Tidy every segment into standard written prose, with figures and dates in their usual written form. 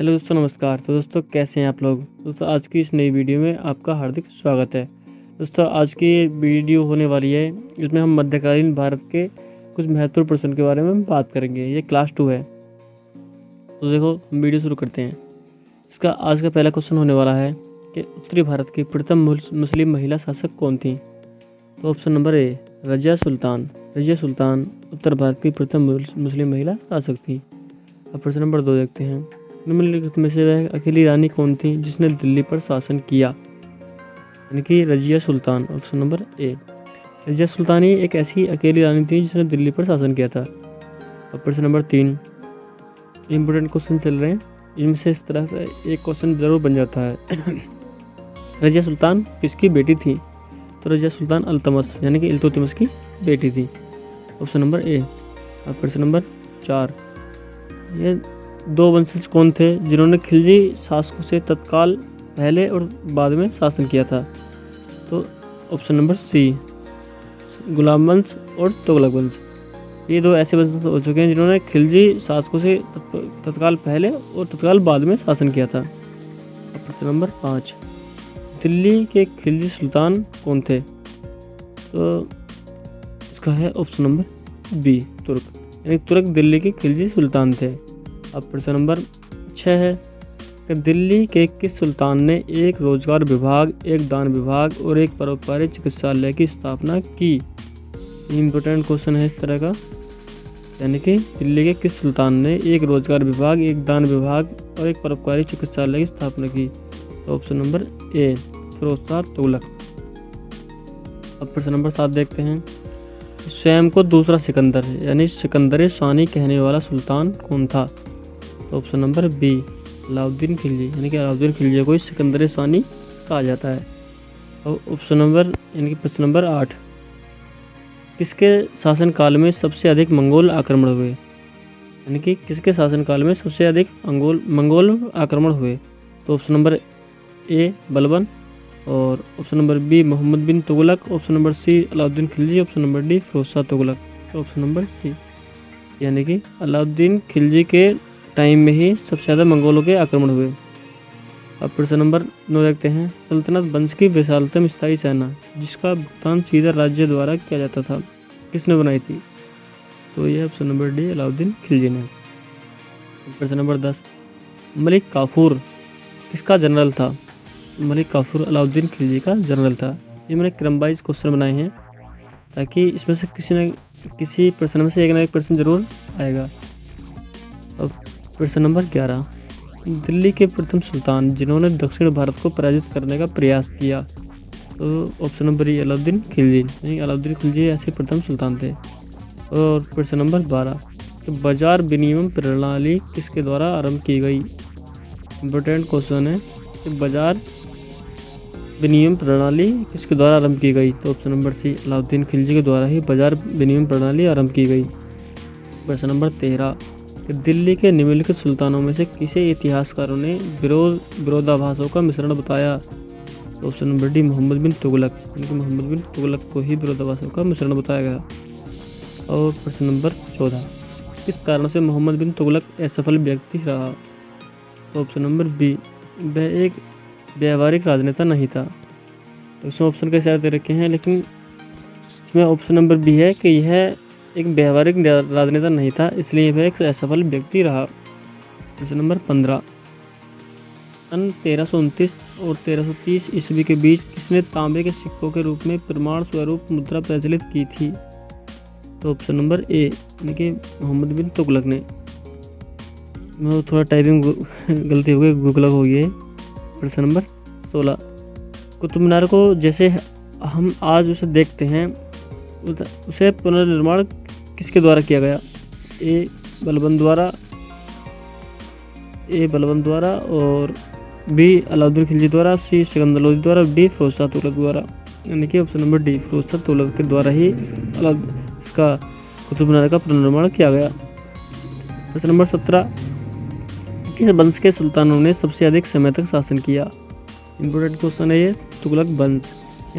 Hello दोस्तों, नमस्कार। तो दोस्तों, कैसे हैं आप लोग। दोस्तों, आज की इस नई वीडियो में आपका हार्दिक स्वागत है। दोस्तों, आज की ये वीडियो होने वाली है, इसमें हम मध्यकालीन भारत के कुछ महत्वपूर्ण प्रश्न के बारे में बात करेंगे। ये क्लास 2 है। तो देखो, हम वीडियो शुरू करते हैं। इसका आज का पहला क्वेश्चन होने वाला है कि उत्तरी भारत की प्रथम मुस्लिम महिला शासक कौन थी। तो ऑप्शन नंबर ए, रजिया सुल्तान। रजिया सुल्तान उत्तर भारत की प्रथम मुस्लिम महिला शासक थी। अब प्रश्न नंबर 2 देखते हैं। निम्नलिखित में से वह अकेली रानी कौन थी जिसने दिल्ली पर शासन किया, यानी कि रजिया सुल्तान। ऑप्शन नंबर ए, रजिया सुल्तान ही एक ऐसी अकेली रानी थी जिसने दिल्ली पर शासन किया था। अब प्रश्न नंबर 3, इम्पोर्टेंट क्वेश्चन चल रहे हैं, इनमें से इस तरह से एक क्वेश्चन जरूर बन जाता है। रजिया सुल्तान किसकी बेटी थी। तो रजिया सुल्तान अल्तमस यानी कि इल्तुतमिश की बेटी थी। ऑप्शन नंबर ए। अब प्रश्न नंबर 4, ये 2 वंशज कौन थे जिन्होंने खिलजी शासकों से तत्काल पहले और बाद में शासन किया था। तो ऑप्शन नंबर सी, गुलाम वंश और तुगलक वंश। ये 2 ऐसे वंश हो चुके हैं जिन्होंने खिलजी शासकों से तत्काल पहले और तत्काल बाद में शासन किया था। प्रश्न नंबर 5, दिल्ली के खिलजी सुल्तान कौन थे। तो इसका है ऑप्शन नंबर बी, तुर्क, यानी तुर्क दिल्ली के खिलजी सुल्तान थे। अब प्रश्न नंबर 6 है कि दिल्ली के किस सुल्तान ने एक रोजगार विभाग, एक दान विभाग और एक परोपकारी चिकित्सालय की स्थापना की। इम्पोर्टेंट क्वेश्चन है इस तरह का, यानी कि दिल्ली के किस सुल्तान ने एक रोजगार विभाग, एक दान विभाग और एक परोपकारी चिकित्सालय की स्थापना की। तो option number A, Firoz Shah Tughlaq. अब प्रश्न नंबर 7 देखते हैं। स्वयं को दूसरा सिकंदर यानी सिकंदर शानी कहने वाला सुल्तान कौन था। तो option number B, Alauddin Khilji, यानी कि अलाउद्दीन खिलजी को सिकंदर शानी कहा जाता है। और ऑप्शन नंबर यानी कि प्रश्न नंबर 8, किसके शासनकाल में सबसे अधिक मंगोल आक्रमण हुए, यानी कि किसके शासनकाल में सबसे अधिक मंगोल आक्रमण हुए। तो ऑप्शन नंबर ए, बलबन, और option number B, Muhammad bin Tughlaq, option number C, Alauddin Khilji, option number D, Firoz Shah Tughlaq. तो ऑप्शन नंबर सी, यानी कि अलाउद्दीन खिलजी के टाइम में ही सबसे ज़्यादा मंगोलों के आक्रमण हुए। अब प्रश्न नंबर 9 देखते हैं। सल्तनत वंश की विशालतम स्थायी सेना जिसका भुगतान सीधा राज्य द्वारा किया जाता था, किसने बनाई थी। तो यह option number D, Alauddin Khilji ने। प्रश्न नंबर 10, मलिक काफूर किसका जनरल था। मलिक काफूर अलाउद्दीन खिलजी का जनरल था। ये मैंने क्रम वाइज क्वेश्चन बनाए हैं ताकि इसमें से किसी प्रश्न में से एक ना एक प्रश्न जरूर आएगा। अब प्रश्न नंबर 11, दिल्ली के प्रथम सुल्तान जिन्होंने दक्षिण भारत को पराजित करने का प्रयास किया। तो ऑप्शन नंबर ए, अलाउद्दीन खिलजी, यानी अलाउद्दीन खिलजी ऐसे प्रथम सुल्तान थे। और प्रश्न नंबर 12, तो बाजार विनिमय प्रणाली किसके द्वारा आरंभ की गई। इम्पोर्टेंट क्वेश्चन है कि बाजार विनिमय प्रणाली किसके द्वारा आरंभ की गई। तो option number C, Alauddin Khilji के द्वारा ही बाजार विनिमय प्रणाली आरंभ की गई। प्रश्न नंबर 13, कि दिल्ली के निम्नलिखित सुल्तानों में से किसे इतिहासकारों ने विरोधाभासों का मिश्रण बताया। तो option number D, Mohammad bin Tughlaq, यानी मोहम्मद बिन तुगलक को ही विरोधाभासों का मिश्रण बताया गया। और प्रश्न नंबर 14, किस कारण से मोहम्मद बिन तुगलक असफल व्यक्ति रहा। तो ऑप्शन नंबर बी, वह एक व्यावहारिक राजनेता नहीं था। तो इसमें ऑप्शन कैसे दे रखे हैं, लेकिन इसमें ऑप्शन नंबर बी है कि यह एक व्यावहारिक राजनेता नहीं था, इसलिए वह एक असफल व्यक्ति रहा। प्रश्न नंबर 15, सन 1329 और 1330 ईस्वी के बीच किसने तांबे के सिक्कों के रूप में प्रमाण स्वरूप मुद्रा प्रचलित की थी। तो ऑप्शन नंबर ए, यानी कि मोहम्मद बिन तुगलक ने। मैं थोड़ा टाइपिंग गलती हो गई, गुगलक हो गई है। प्रश्न नंबर 16, कुतुब मीनार को जैसे हम आज उसे देखते हैं उसे पुनर्निर्माण किसके द्वारा किया गया। ए, बलबन द्वारा, और बी, अलाउद्दीन खिलजी द्वारा, सी, सिकंदर लोदी द्वारा, डी, फिरोज शाह तुगलक द्वारा। यानी कि option number D, Firoz Shah Tughlaq के द्वारा ही इसका कुतुब मीनार का पुनर्निर्माण किया गया। प्रश्न नंबर 17, किस वंश के सुल्तानों ने सबसे अधिक समय तक शासन किया। इम्पोर्टेंट क्वेश्चन है ये, तुगलक वंश।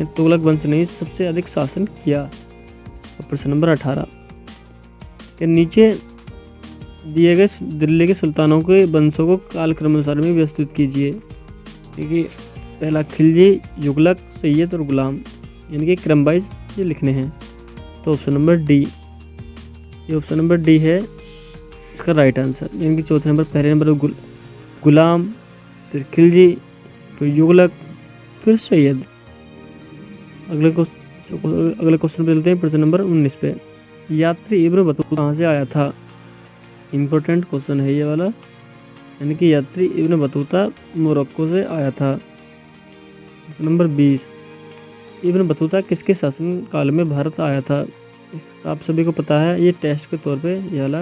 तुगलक वंश ने सबसे अधिक शासन किया। प्रश्न नंबर 18, के नीचे दिए गए दिल्ली के सुल्तानों के वंशों को कालक्रमानुसार में व्यवस्थित कीजिए। देखिए पहला खिलजी, युगलक, सैयद और गुलाम, यानी कि क्रम वाइज ये लिखने हैं। तो ऑप्शन नंबर डी, ये ऑप्शन नंबर डी है इसका राइट आंसर। यानी कि चौथे नंबर, पहले नंबर गुलाम, फिर खिलजी, फिर युगलक, फिर सैयद। अगले क्वेश्चन पे चलते हैं, प्रश्न नंबर 19 पे। यात्री इब्न बतूता कहाँ से आया था? इम्पोर्टेंट क्वेश्चन है ये वाला। यानी कि यात्री इब्न बतूता मोरक्को से आया था। नंबर 20, इब्न बतूता किसके शासन काल में भारत आया था? आप सभी को पता है, ये टेस्ट के तौर पे ये वाला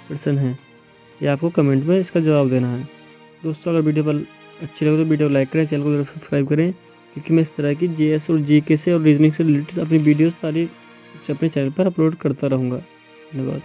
प्रश्न है। ये आपको कमेंट में इसका जवाब देना है। दोस्तों अगर वीडियो पर अच्छी लगे तो वीडियो को लाइक करें, चैनल को जरूर सब्सक्राइब करें, क्योंकि मैं इस तरह की जीएस और जीके से और रीजनिंग से रिलेटेड अपनी वीडियोस सारी अपने चैनल पर अपलोड करता रहूँगा। धन्यवाद।